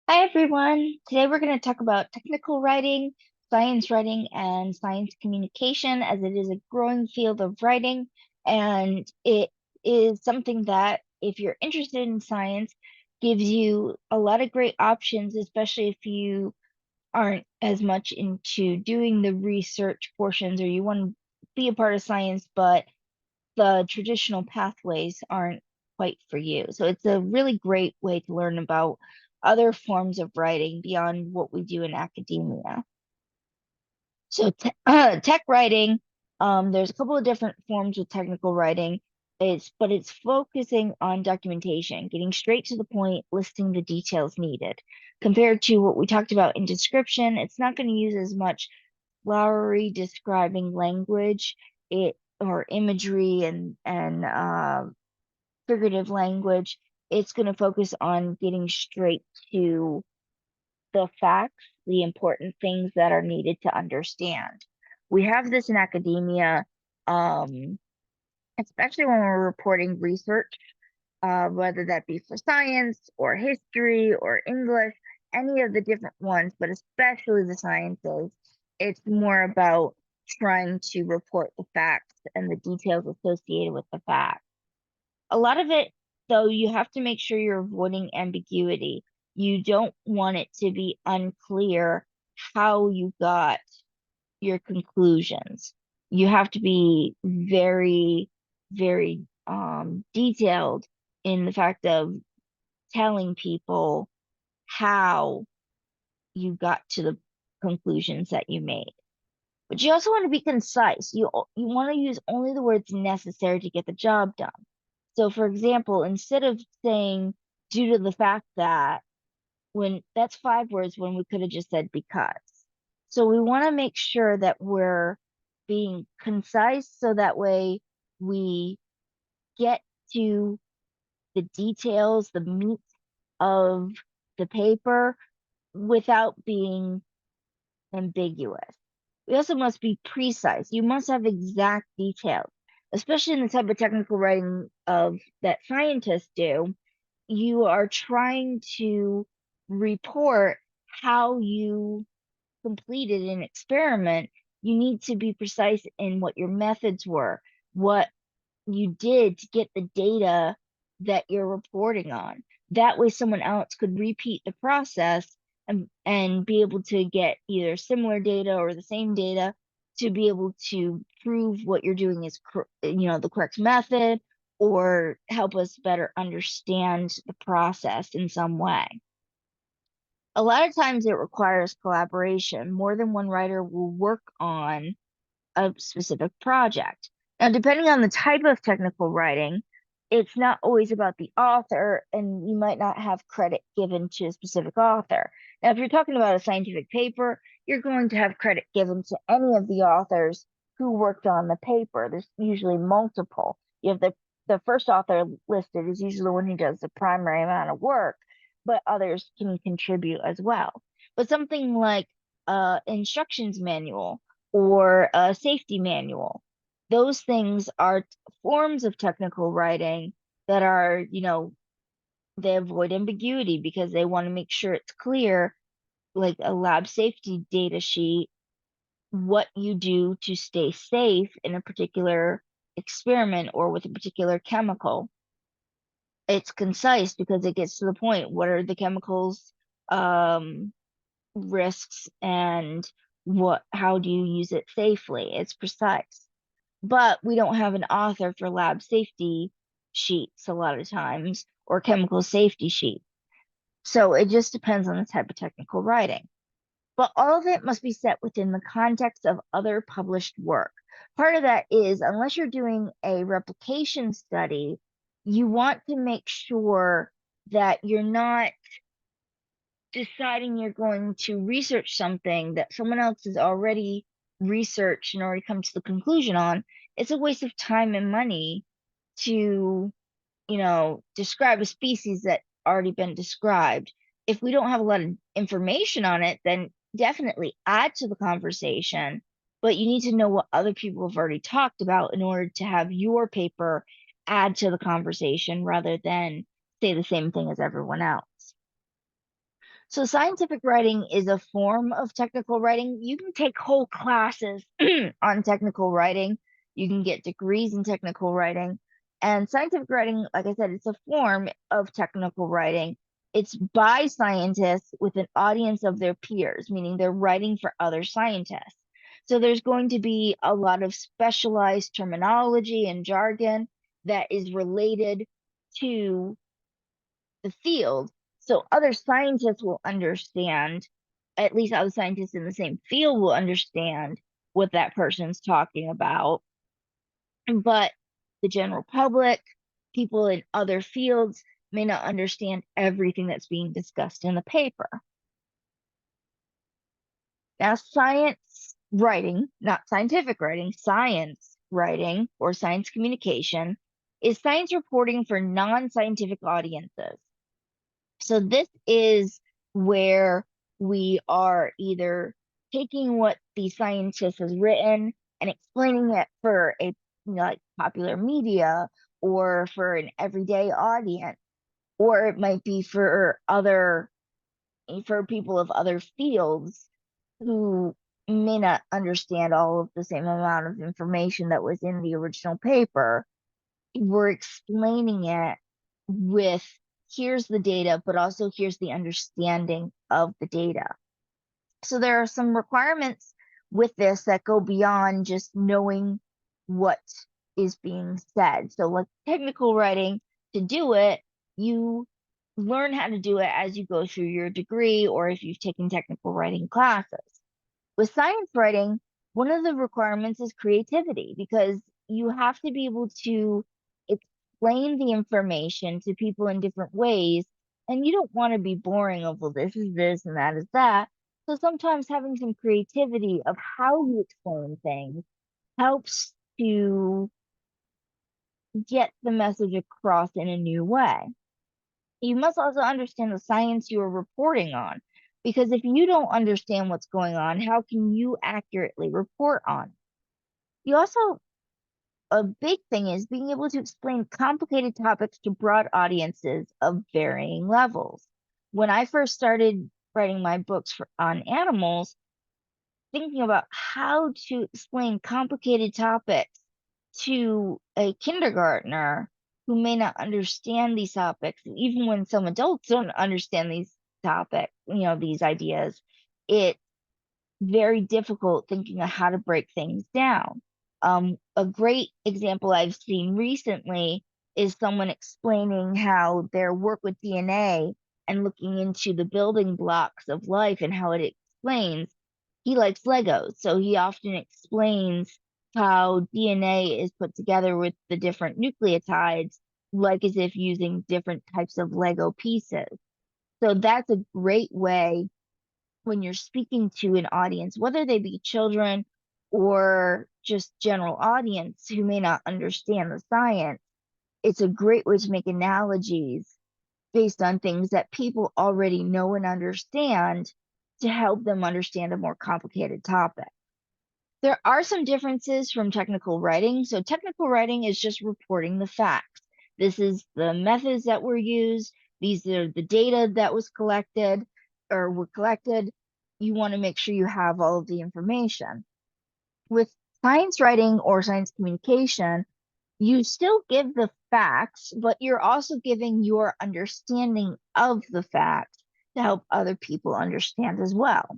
Hi everyone. Today we're going to talk about technical writing, and science communication as it is a growing field of writing. And it is something that, if you're interested in science, gives you a lot of great options, especially if you aren't as much into doing the research portions or you want to be a part of science, but the traditional pathways aren't quite for you. So it's a really great way to learn about other forms of writing beyond what we do in academia. So tech writing, there's a couple of different forms of technical writing. But it's focusing on documentation, getting straight to the point, listing the details needed. Compared to what we talked about in description, it's not going to use as much flowery describing language it or imagery and figurative language. It's going to focus on getting straight to the facts, the important things that are needed to understand. We have this in academia, um, especially when we're reporting research, whether that be for science or history or English, any of the different ones, but especially the sciences. It's more about trying to report the facts and the details associated with the facts. A lot of it, though, you have to make sure you're avoiding ambiguity. You don't want it to be unclear how you got your conclusions. You have to be very, very detailed in the fact of telling people how you got to the conclusions that you made. But you also want to be concise. You want to use only the words necessary to get the job done. So, for example, instead of saying due to the fact that, when that's 5 words when we could have just said because. So we want to make sure that we're being concise so that way we get to the details, the meat of the paper without being ambiguous. We also must be precise. You must have exact details, especially in the type of technical writing of that scientists do. You are trying to report how you completed an experiment. You need to be precise in what your methods were, what you did to get the data that you're reporting on. That way, someone else could repeat the process and be able to get either similar data or the same data to be able to prove what you're doing is, the correct method or help us better understand the process in some way. A lot of times it requires collaboration. More than one writer will work on a specific project. Now, depending on the type of technical writing, it's not always about the author, and you might not have credit given to a specific author. Now, if you're talking about a scientific paper, you're going to have credit given to any of the authors who worked on the paper. There's usually multiple. You have the first author listed is usually the one who does the primary amount of work, but others can contribute as well. But something like instructions manual or a safety manual. Those things are forms of technical writing that are, they avoid ambiguity because they want to make sure it's clear, like a lab safety data sheet, what you do to stay safe in a particular experiment or with a particular chemical. It's concise because it gets to the point. What are the chemicals, um, risks, and how do you use it safely? It's precise. But we don't have an author for lab safety sheets a lot of times or chemical safety sheets. So it just depends on the type of technical writing. But all of it must be set within the context of other published work. Part of that is, unless you're doing a replication study, you want to make sure that you're not deciding you're going to research something that someone else has already researched and already come to the conclusion on. It's a waste of time and money to, describe a species that already been described. If we don't have a lot of information on it, then definitely add to the conversation, but you need to know what other people have already talked about in order to have your paper add to the conversation rather than say the same thing as everyone else. So scientific writing is a form of technical writing. You can take whole classes on technical writing. You can get degrees in technical writing. And scientific writing, like I said, it's a form of technical writing. It's by scientists with an audience of their peers, meaning they're writing for other scientists. So there's going to be a lot of specialized terminology and jargon that is related to the field, so other scientists will understand, at least other scientists in the same field will understand what that person's talking about. But the general public, people in other fields, may not understand everything that's being discussed in the paper. Now, science writing, not scientific writing, science writing or science communication is science reporting for non-scientific audiences. So this is where we are either taking what the scientist has written and explaining it for a like popular media or for an everyday audience, or it might be for people of other fields who may not understand all of the same amount of information that was in the original paper. We're explaining it with here's the data, but also here's the understanding of the data. So there are some requirements with this that go beyond just knowing what is being said. So, like technical writing, to do it, you learn how to do it as you go through your degree or if you've taken technical writing classes. With science writing, one of the requirements is creativity because you have to be able to explain the information to people in different ways. And you don't want to be boring of, well, this is this and that is that. So sometimes having some creativity of how you explain things helps to get the message across in a new way. You must also understand the science you are reporting on, because if you don't understand what's going on, how can you accurately report on it? You also, a big thing is being able to explain complicated topics to broad audiences of varying levels. When I first started writing my books on animals, thinking about how to explain complicated topics to a kindergartner who may not understand these topics, even when some adults don't understand these topics, these ideas, it's very difficult thinking of how to break things down. A great example I've seen recently is someone explaining how their work with DNA and looking into the building blocks of life and how it explains. He likes Legos, so he often explains how DNA is put together with the different nucleotides, like as if using different types of Lego pieces. So that's a great way when you're speaking to an audience, whether they be children or just general audience who may not understand the science. It's a great way to make analogies based on things that people already know and understand to help them understand a more complicated topic. There are some differences from technical writing. So technical writing is just reporting the facts. This is the methods that were used. These are the data that was collected or were collected. You want to make sure you have all of the information. With science writing or science communication, you still give the facts, but you're also giving your understanding of the facts to help other people understand as well.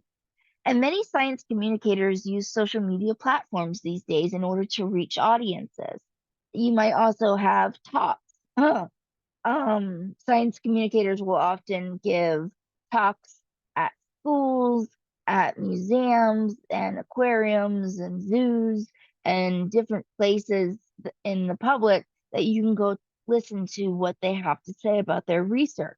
And many science communicators use social media platforms these days in order to reach audiences. You might also have talks. Science communicators will often give talks at schools, at museums and aquariums and zoos and different places in the public that you can go listen to what they have to say about their research.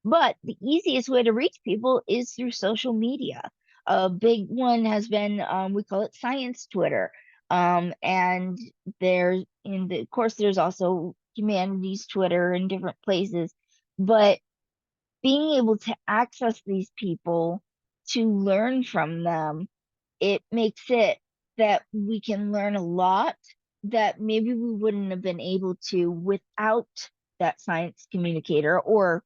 But the easiest way to reach people is through social media. A big one has been, we call it science Twitter. And of course, there's also humanities Twitter and different places. But being able to access these people to learn from them, it makes it that we can learn a lot that maybe we wouldn't have been able to without that science communicator or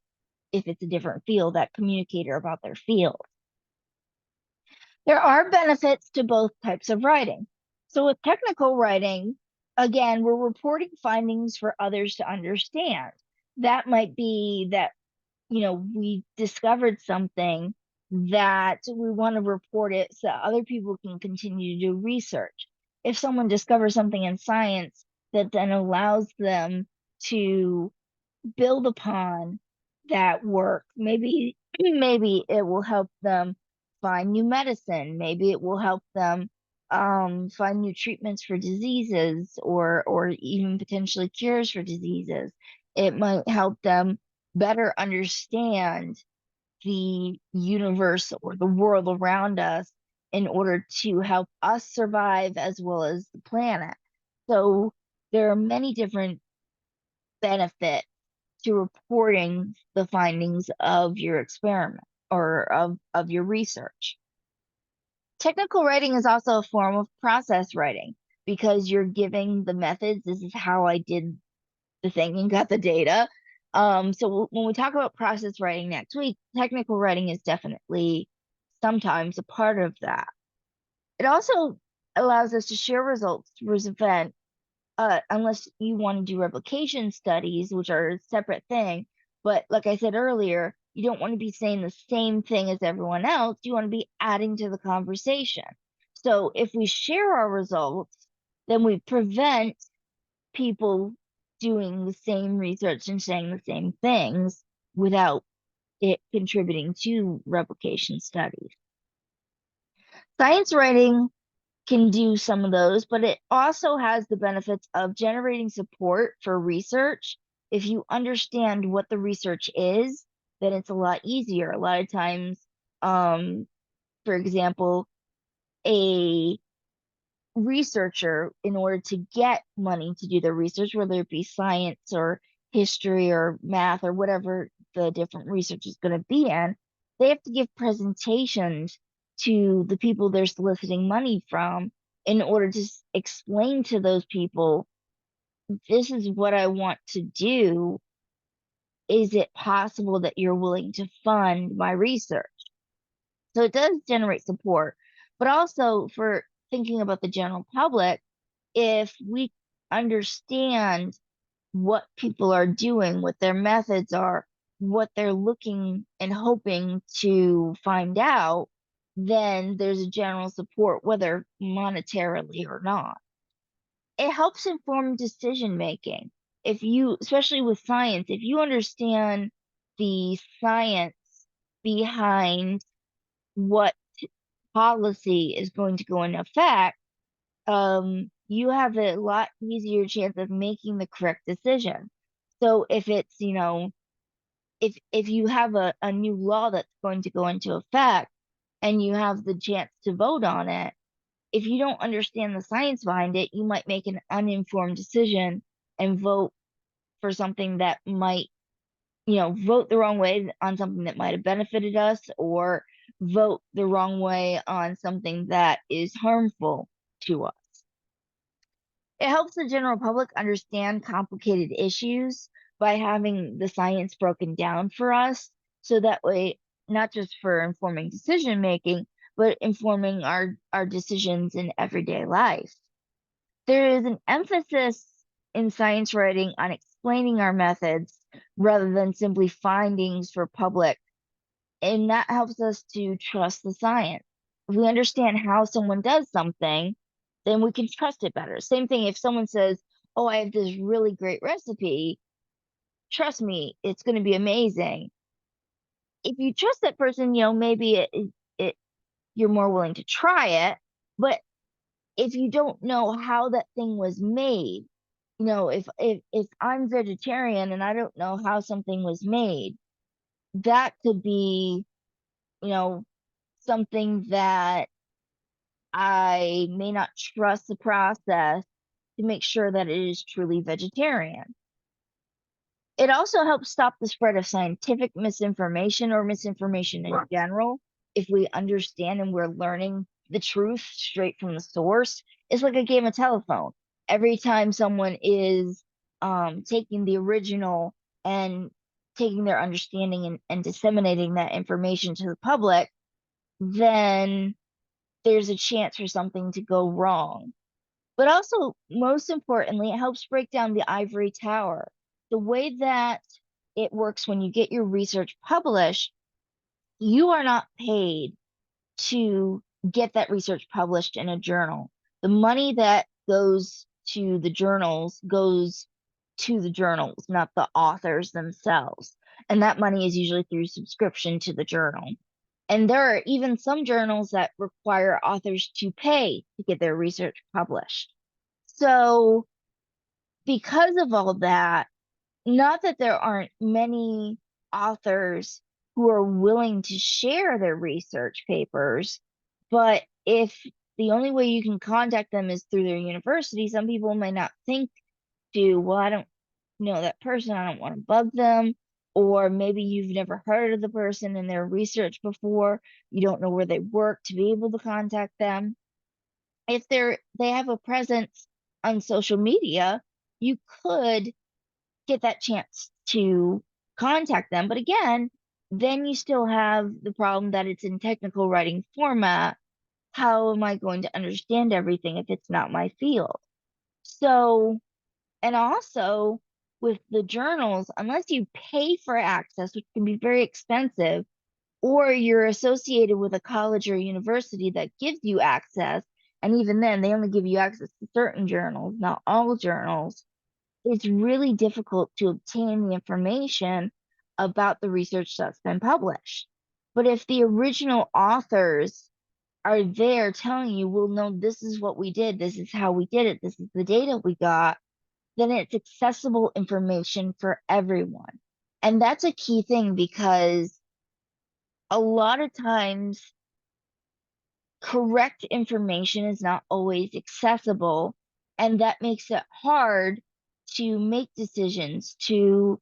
if it's a different field, that communicator about their field. There are benefits to both types of writing. So with technical writing, again, we're reporting findings for others to understand. That might be that, we discovered something that we want to report it so other people can continue to do research. If someone discovers something in science that then allows them to build upon that work. Maybe maybe it will help them find new medicine. Maybe it will help them find new treatments for diseases or even potentially cures for diseases. It might help them better understand the universe or the world around us in order to help us survive as well as the planet. So there are many different benefits to reporting the findings of your experiment or of your research. Technical writing is also a form of process writing because you're giving the methods. This is how I did the thing and got the data. So when we talk about process writing next week, technical writing is definitely sometimes a part of that. It also allows us to share results to prevent unless you want to do replication studies, which are a separate thing. But like I said earlier, you don't want to be saying the same thing as everyone else. You want to be adding to the conversation. So if we share our results, then we prevent people doing the same research and saying the same things without it contributing to replication studies. Science writing can do some of those, but it also has the benefits of generating support for research. If you understand what the research is, then it's a lot easier. A lot of times, for example, a researcher, in order to get money to do their research, whether it be science or history or math or whatever the different research is going to be in, they have to give presentations to the people they're soliciting money from in order to explain to those people, this is what I want to do. Is it possible that you're willing to fund my research? So it does generate support, but also for thinking about the general public, if we understand what people are doing, what their methods are, what they're looking and hoping to find out, then there's a general support, whether monetarily or not. It helps inform decision making. If you, especially with science, if you understand the science behind what policy is going to go into effect, you have a lot easier chance of making the correct decision. So if it's, if you have a new law that's going to go into effect and you have the chance to vote on it, if you don't understand the science behind it, you might make an uninformed decision and vote for something that might, vote the wrong way on something that might have benefited us, or vote the wrong way on something that is harmful to us. It helps the general public understand complicated issues by having the science broken down for us. So that way, not just for informing decision making, but informing our decisions in everyday life. There is an emphasis in science writing on explaining our methods rather than simply findings for public, and that helps us to trust the science. If we understand how someone does something, then we can trust it better. Same thing if someone says, "Oh, I have this really great recipe, trust me, it's going to be amazing." If you trust that person, maybe it you're more willing to try it. But if you don't know how that thing was made, if I'm vegetarian and I don't know how something was made, that could be, you know, something that I may not trust the process to make sure that it is truly vegetarian. It also helps stop the spread of scientific misinformation or misinformation in general. If we understand and we're learning the truth straight from the source, it's like a game of telephone. Every time someone is taking the original and taking their understanding and disseminating that information to the public, then there's a chance for something to go wrong. But also, most importantly, it helps break down the ivory tower. The way that it works when you get your research published, you are not paid to get that research published in a journal. The money that goes to the journals goes to the journals, not the authors themselves. And that money is usually through subscription to the journal. And there are even some journals that require authors to pay to get their research published. So, because of all that, not that there aren't many authors who are willing to share their research papers, but if the only way you can contact them is through their university, some people may not think to, well, I don't know that person, I don't want to bug them. Or maybe you've never heard of the person and their research before, you don't know where they work to be able to contact them. If they have a presence on social media, you could get that chance to contact them. But again, then you still have the problem that it's in technical writing format. How am I going to understand everything if it's not my field? So, and also with the journals, unless you pay for access, which can be very expensive, or you're associated with a college or university that gives you access, and even then, they only give you access to certain journals, not all journals, it's really difficult to obtain the information about the research that's been published. But if the original authors are there telling you, well, no, this is what we did, this is how we did it, this is the data we got, then it's accessible information for everyone. And that's a key thing because a lot of times correct information is not always accessible, and that makes it hard to make decisions, to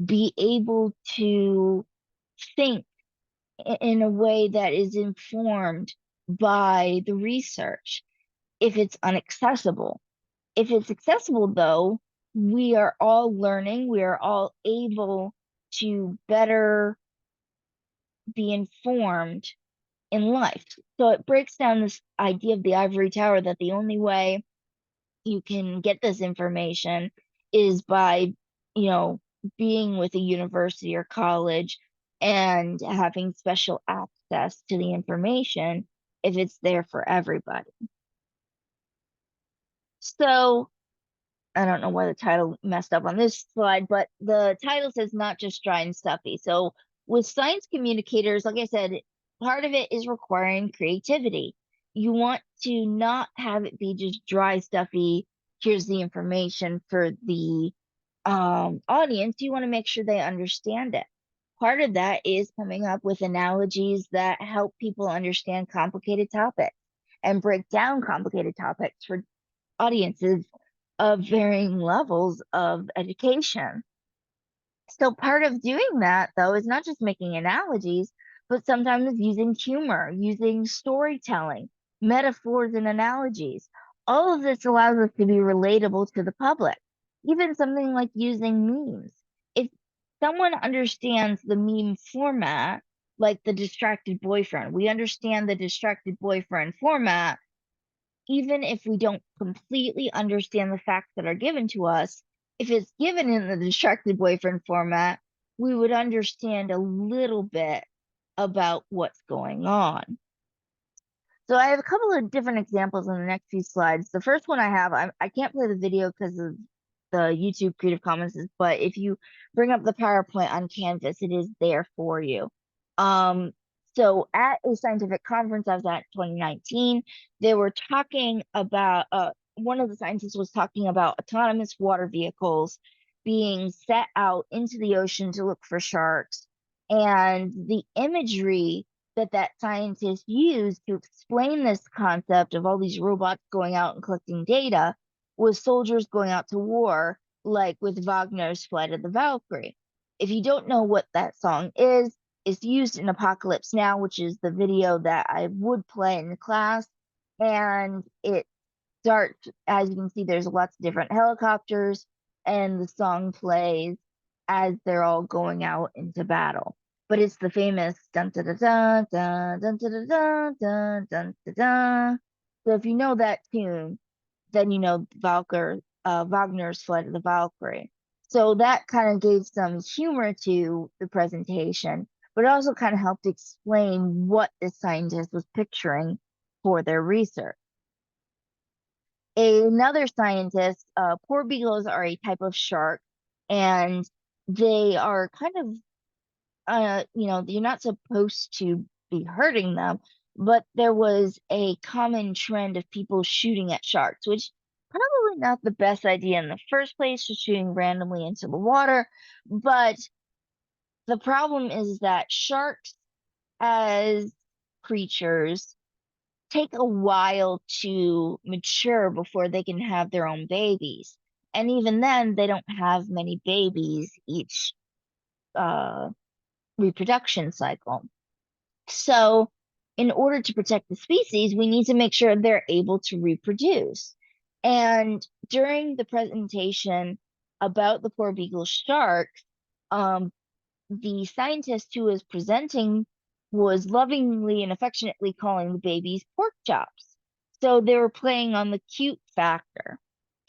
be able to think in a way that is informed by the research if it's inaccessible. If it's accessible, though, we are all learning, we are all able to better be informed in life. So it breaks down this idea of the ivory tower that the only way you can get this information is by, you know, being with a university or college and having special access to the information if it's there for everybody. So I don't know why the title messed up on this slide, but the title says not just dry and stuffy. So with science communicators, like I said, part of it is requiring creativity. You want to not have it be just dry, stuffy, here's the information for the audience. You want to make sure they understand it. Part of that is coming up with analogies that help people understand complicated topics and break down complicated topics for audiences of varying levels of education. So part of doing that, though, is not just making analogies, but sometimes using humor, using storytelling, metaphors, and analogies. All of this allows us to be relatable to the public. Even something like using memes. If someone understands the meme format, like the distracted boyfriend, we understand the distracted boyfriend format, even if we don't completely understand the facts that are given to us, if it's given in the distracted boyfriend format, we would understand a little bit about what's going on. So I have a couple of different examples in the next few slides. The first one I have, I can't play the video because of the YouTube Creative Commons, but if you bring up the PowerPoint on Canvas, it is there for you. So at a scientific conference I was at 2019, they were talking about, one of the scientists was talking about autonomous water vehicles being set out into the ocean to look for sharks. And the imagery that scientist used to explain this concept of all these robots going out and collecting data was soldiers going out to war, like with Wagner's Flight of the Valkyrie. If you don't know what that song is, it's used in Apocalypse Now, which is the video that I would play in class. And it starts, as you can see, there's lots of different helicopters, and the song plays. as they're all going out into battle. But it's the famous dun dun dun dun dun dun dun dun dun dun dun dun. So if you know that tune, then you know Wagner's Flight of the Valkyrie. So that kind of gave some humor to the presentation, but it also kind of helped explain what the scientist was picturing for their research. Another scientist, poor beagles are a type of shark, and they are kind of, you're not supposed to be hurting them, but there was a common trend of people shooting at sharks, which probably not the best idea in the first place, just shooting randomly into the water. But the problem is that sharks, as creatures, take a while to mature before they can have their own babies. And even then, they don't have many babies each uh, reproduction cycle. So, in order to protect the species, we need to make sure they're able to reproduce. And during the presentation about the poor beagle sharks, um, the scientist who was presenting was lovingly and affectionately calling the babies pork chops. So they were playing on the cute factor.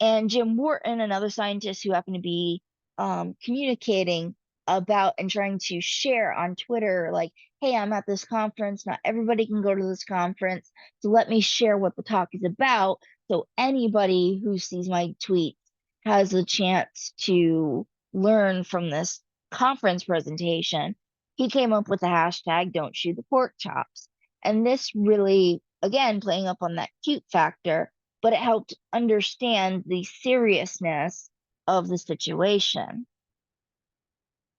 And Jim Wharton, another scientist who happened to be communicating about and trying to share on Twitter, like, hey, I'm at this conference. Not everybody can go to this conference. So let me share what the talk is about. So anybody who sees my tweets has a chance to learn from this conference presentation. He came up with the hashtag don't shoot the pork chops. And this really, again, playing up on that cute factor, but it helped understand the seriousness of the situation.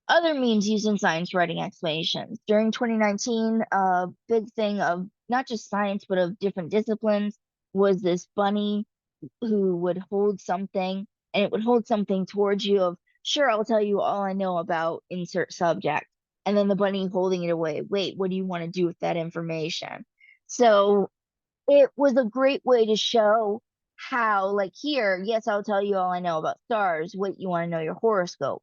Other memes used in science writing explanations. During 2019, a big thing of not just science, but of different disciplines was this bunny who would hold something, and it would hold something towards you of, sure, I'll tell you all I know about insert subject. And then the bunny holding it away. Wait, what do you want to do with that information? So it was a great way to show how, like here, yes, I'll tell you all I know about stars. Wait, you want to know your horoscope?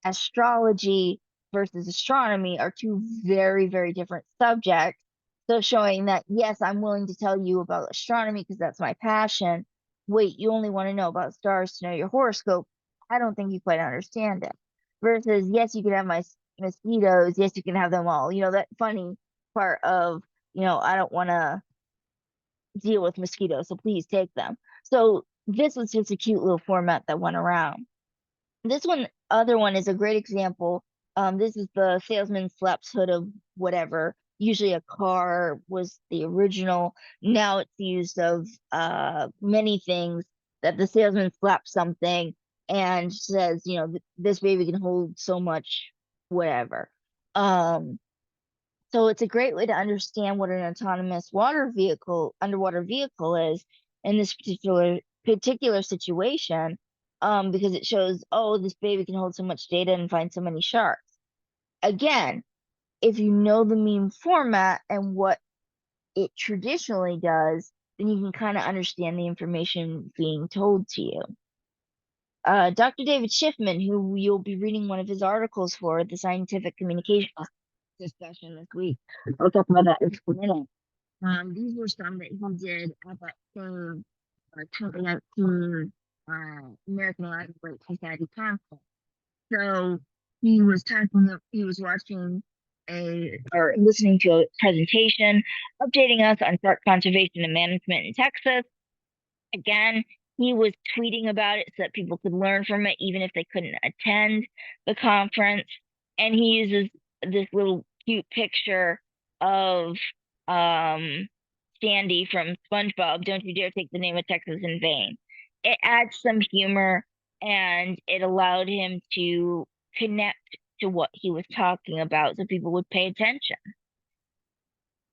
Astrology versus astronomy are two very, very different subjects. So showing that, yes, I'm willing to tell you about astronomy because that's my passion. Wait, you only want to know about stars to know your horoscope. I don't think you quite understand it. Versus, yes, you can have my mosquitoes. Yes, you can have them all. That funny part of, I don't want to deal with mosquitoes, so please take them. So this was just a cute little format that went around. This other one is a great example. This is the salesman slaps hood of whatever. Usually a car was the original. Now it's used of many things that the salesman slaps something and says, this baby can hold so much, whatever. So it's a great way to understand what an autonomous underwater vehicle is in this particular situation, because it shows, oh, this baby can hold so much data and find so many sharks. Again, if you know the meme format and what it traditionally does, then you can kind of understand the information being told to you. Dr. David Schiffman, who you'll be reading one of his articles for the Scientific Communication discussion this week. I'll talk about that in a minute. These were some that he did at that same 2019 American Library Society conference. So he was watching or listening to a presentation updating us on shark conservation and management in Texas. Again, he was tweeting about it so that people could learn from it, even if they couldn't attend the conference. And he uses this little cute picture of Sandy from SpongeBob. Don't you dare take the name of Texas in vain. It adds some humor and it allowed him to connect to what he was talking about so people would pay attention.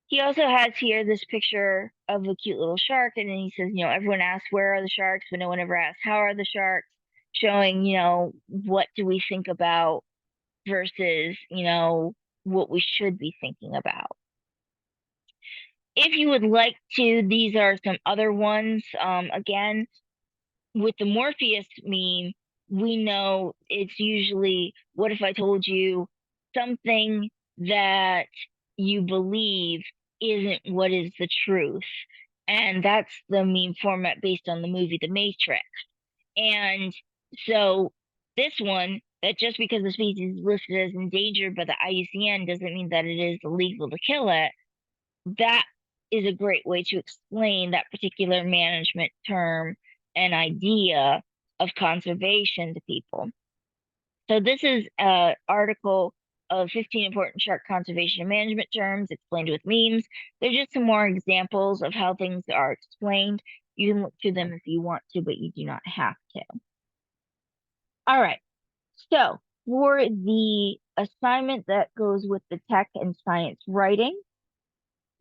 He also has here this picture of a cute little shark, and then he says, everyone asks where are the sharks, but no one ever asks how are the sharks, showing, what do we think about versus, what we should be thinking about. If you would like to, these are some other ones. Again, with the Morpheus meme, we know it's usually, what if I told you something that you believe isn't what is the truth? And that's the meme format based on the movie The Matrix. And so this one, that just because the species is listed as endangered by the IUCN doesn't mean that it is illegal to kill it. That is a great way to explain that particular management term and idea of conservation to people. So this is an article of 15 important shark conservation and management terms explained with memes. They're just some more examples of how things are explained. You can look through them if you want to, but you do not have to. All right. So for the assignment that goes with the tech and science writing,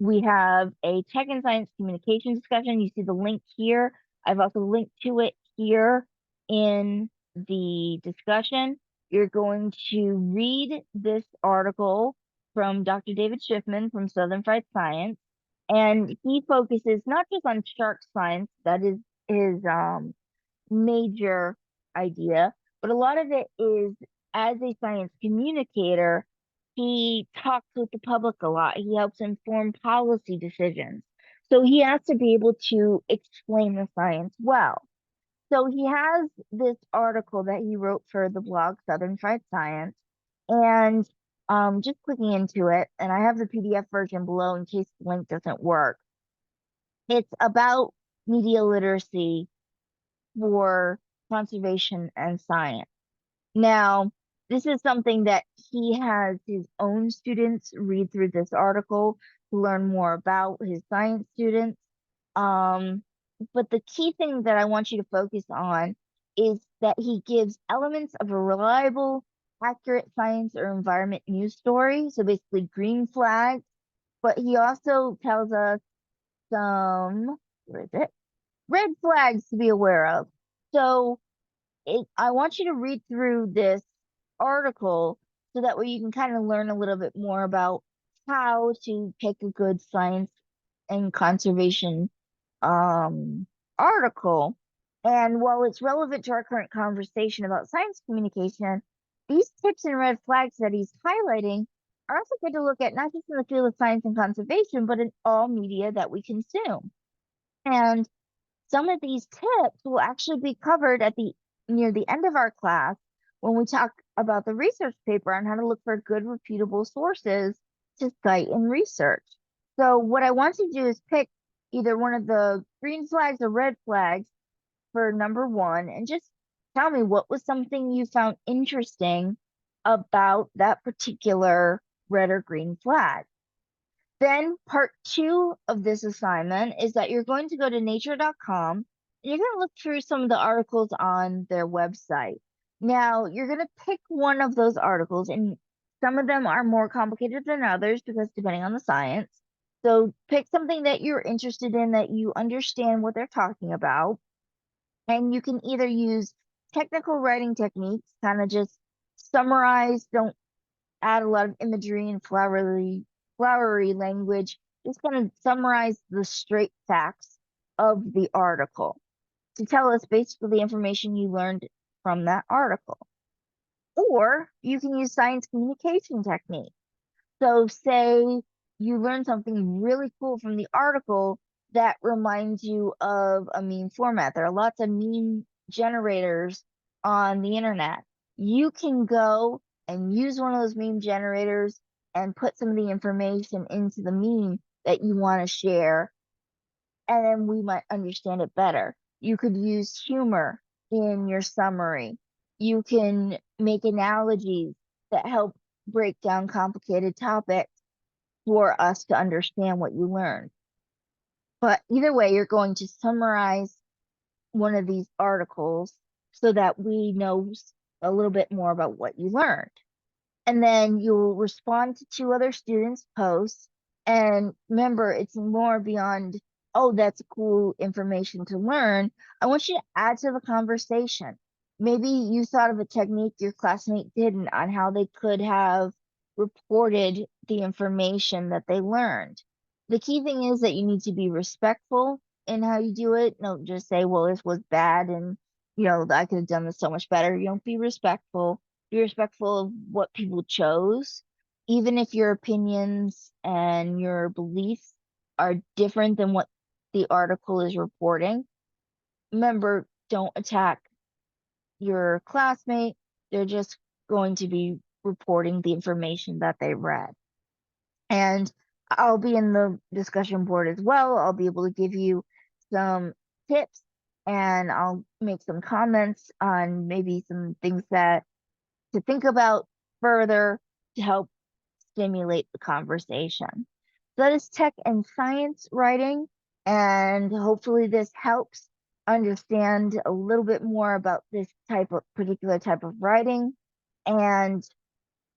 we have a tech and science communication discussion. You see the link here. I've also linked to it here in the discussion. You're going to read this article from Dr. David Schiffman from Southern Fried Science, and he focuses not just on shark science, that is his major idea, but a lot of it is, as a science communicator, he talks with the public a lot. He helps inform policy decisions. So he has to be able to explain the science well. So he has this article that he wrote for the blog Southern Fried Science, and just clicking into it, and I have the PDF version below in case the link doesn't work. It's about media literacy for conservation and science. Now, this is something that he has his own students read through this article to learn more about his science students. But the key thing that I want you to focus on is that he gives elements of a reliable, accurate science or environment news story. So basically green flags, but he also tells us some, where is it? Red flags to be aware of. So I want you to read through this article so that way you can kind of learn a little bit more about how to pick a good science and conservation article. And while it's relevant to our current conversation about science communication, these tips and red flags that he's highlighting are also good to look at, not just in the field of science and conservation, but in all media that we consume. And some of these tips will actually be covered at the near the end of our class when we talk about the research paper on how to look for good reputable sources to cite in research. So what I want you to do is pick either one of the green flags or red flags for number one, and just tell me what was something you found interesting about that particular red or green flag. Then part two of this assignment is that you're going to go to nature.com and you're going to look through some of the articles on their website. Now, you're going to pick one of those articles, and some of them are more complicated than others because depending on the science. So pick something that you're interested in, that you understand what they're talking about. And you can either use technical writing techniques, kind of just summarize, don't add a lot of imagery and flowery language. Just going to summarize the straight facts of the article to tell us basically the information you learned from that article. Or you can use science communication techniques. So say you learn something really cool from the article that reminds you of a meme format. There are lots of meme generators on the internet. You can go and use one of those meme generators and put some of the information into the meme that you want to share, and then we might understand it better. You could use humor in your summary. You can make analogies that help break down complicated topics for us to understand what you learned. But either way, you're going to summarize one of these articles so that we know a little bit more about what you learned. And then you'll respond to two other students' posts. And remember, it's more beyond, oh, that's cool information to learn. I want you to add to the conversation. Maybe you thought of a technique your classmate didn't on how they could have reported the information that they learned. The key thing is that you need to be respectful in how you do it. Don't just say, well, this was bad and I could have done this so much better. Be respectful. Be respectful of what people chose, even if your opinions and your beliefs are different than what the article is reporting. Remember, don't attack your classmate. They're just going to be reporting the information that they read. And I'll be in the discussion board as well. I'll be able to give you some tips and I'll make some comments on maybe some things that to think about further to help stimulate the conversation. So that is tech and science writing, and hopefully this helps understand a little bit more about this particular type of writing. And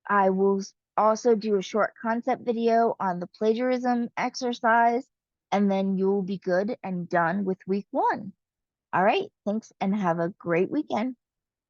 I will also do a short concept video on the plagiarism exercise, and then you'll be good and done with week 1. All right, thanks and have a great weekend.